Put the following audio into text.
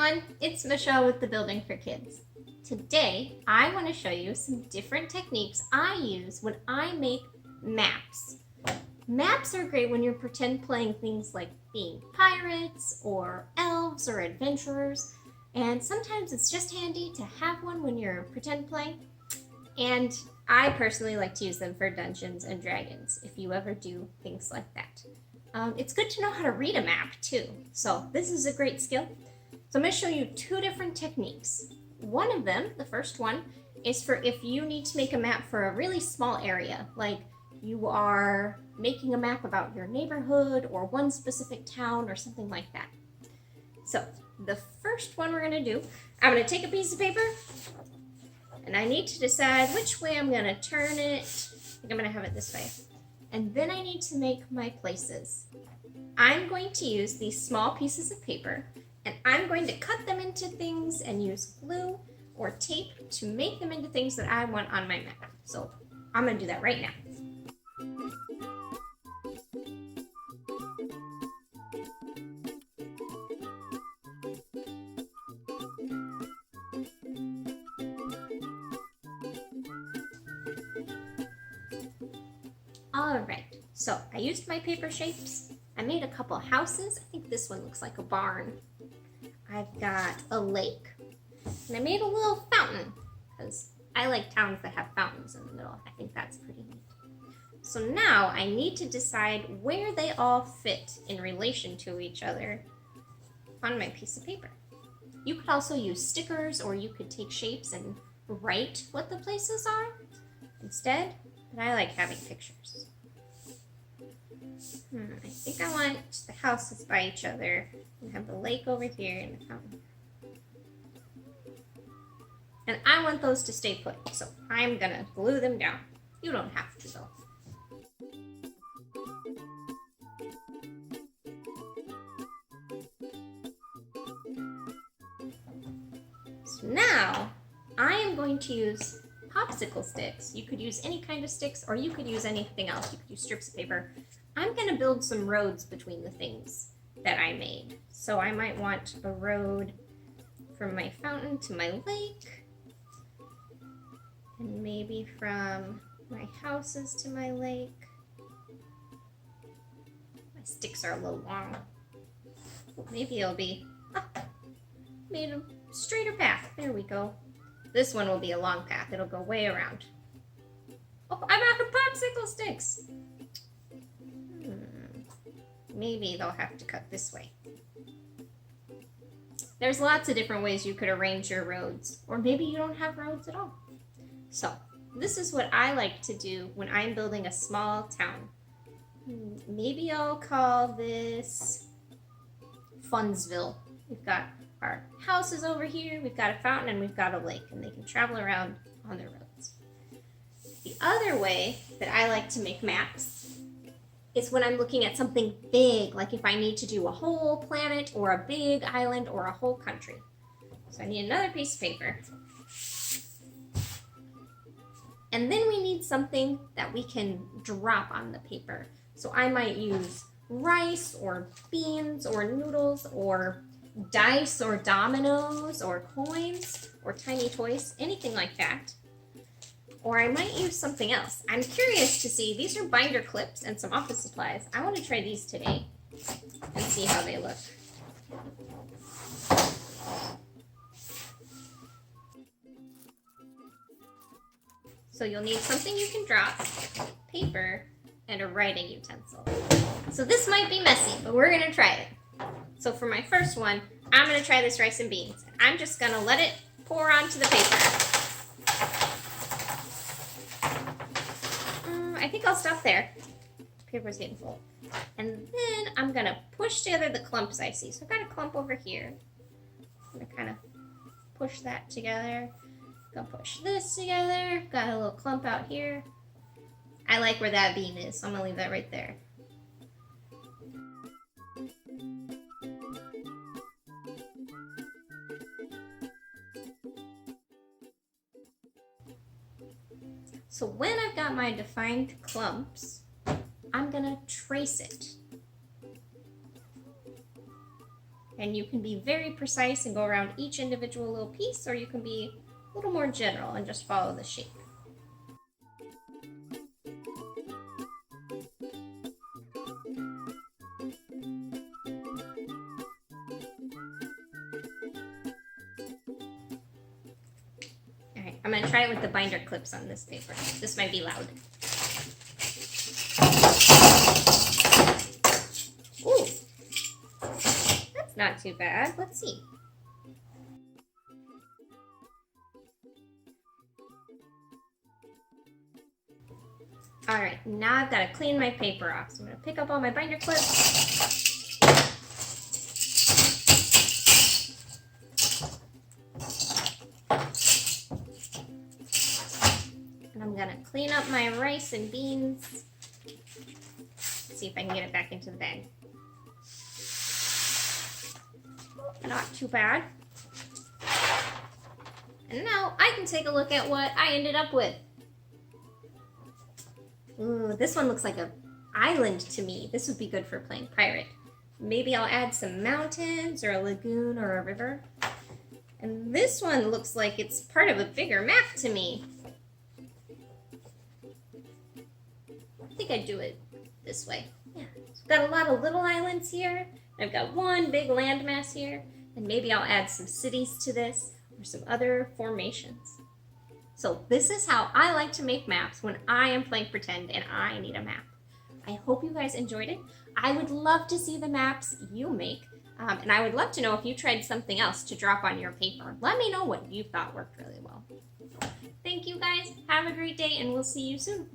everyone, it's Michelle with the Building for Kids. Today, I want to show you some different techniques I use when I make maps. Maps are great when you're pretend playing things like being pirates or elves or adventurers, and sometimes it's just handy to have one when you're pretend playing. And I personally like to use them for Dungeons and Dragons if you ever do things like that. It's good to know how to read a map too, so this is a great skill. So I'm going to show you two different techniques. One of them, the first one, is for if you need to make a map for a really small area, like you are making a map about your neighborhood or one specific town or something like that. So the first one we're going to do, I'm going to take a piece of paper and I need to decide which way I'm going to turn it. I think I'm going to have it this way. And then I need to make my places. I'm going to use these small pieces of paper and I'm going to cut them into things and use glue or tape to make them into things that I want on my map. So I'm going to do that right now. Alright, so I used my paper shapes. I made a couple houses. I think this one looks like a barn. I've got a lake. And I made a little fountain because I like towns that have fountains in the middle. I think that's pretty neat. So now I need to decide where they all fit in relation to each other on my piece of paper. You could also use stickers or you could take shapes and write what the places are instead, but I like having pictures. I think I want the houses by each other and have the lake over here and the fountain. And I want those to stay put, so I'm gonna glue them down. You don't have to though. So now I am going to use popsicle sticks. You could use any kind of sticks or you could use anything else. You could use strips of paper. I'm going to build some roads between the things that I made. So I might want a road from my fountain to my lake, and maybe from my houses to my lake. My sticks are a little long. Maybe it'll be made a straighter path. There we go. This one will be a long path. It'll go way around. Oh, I'm out of popsicle sticks. Maybe they'll have to cut this way. There's lots of different ways you could arrange your roads, or maybe you don't have roads at all. So this is what I like to do when I'm building a small town. Maybe I'll call this Funsville. We've got our houses over here, we've got a fountain, and we've got a lake, and they can travel around on their roads. The other way that I like to make maps is when I'm looking at something big, like if I need to do a whole planet or a big island or a whole country. So I need another piece of paper. And then we need something that we can drop on the paper. So I might use rice or beans or noodles or dice or dominoes or coins or tiny toys, anything like that. Or I might use something else. I'm curious to see, these are binder clips and some office supplies. I want to try these today and see how they look. So you'll need something you can drop, paper, and a writing utensil. So this might be messy, but we're gonna try it. So for my first one, I'm gonna try this rice and beans. I'm just gonna let it pour onto the paper. I think I'll stop there. Paper's getting full. And then I'm gonna push together the clumps I see. So I've got a clump over here. I'm gonna kind of push that together. Gonna push this together. Got a little clump out here. I like where that bean is, so I'm gonna leave that right there. So when I've got my defined clumps, I'm gonna trace it. And you can be very precise and go around each individual little piece, or you can be a little more general and just follow the shape. Alright, I'm going to try it with the binder clips on this paper. This might be loud. Ooh, that's not too bad. Let's see. Alright, now I've got to clean my paper off. So I'm going to pick up all my binder clips. And I'm going to clean up my rice and beans. Let's see if I can get it back into the bag. Not too bad. And now I can take a look at what I ended up with. Ooh, this one looks like an island to me. This would be good for playing pirate. Maybe I'll add some mountains or a lagoon or a river. And this one looks like it's part of a bigger map to me. I think I'd do it this way. Yeah, so I've got a lot of little islands here. I've got one big landmass here. And maybe I'll add some cities to this or some other formations. So this is how I like to make maps when I am playing pretend and I need a map. I hope you guys enjoyed it. I would love to see the maps you make. And I would love to know if you tried something else to drop on your paper. Let me know what you thought worked really well. Thank you guys. Have a great day and we'll see you soon.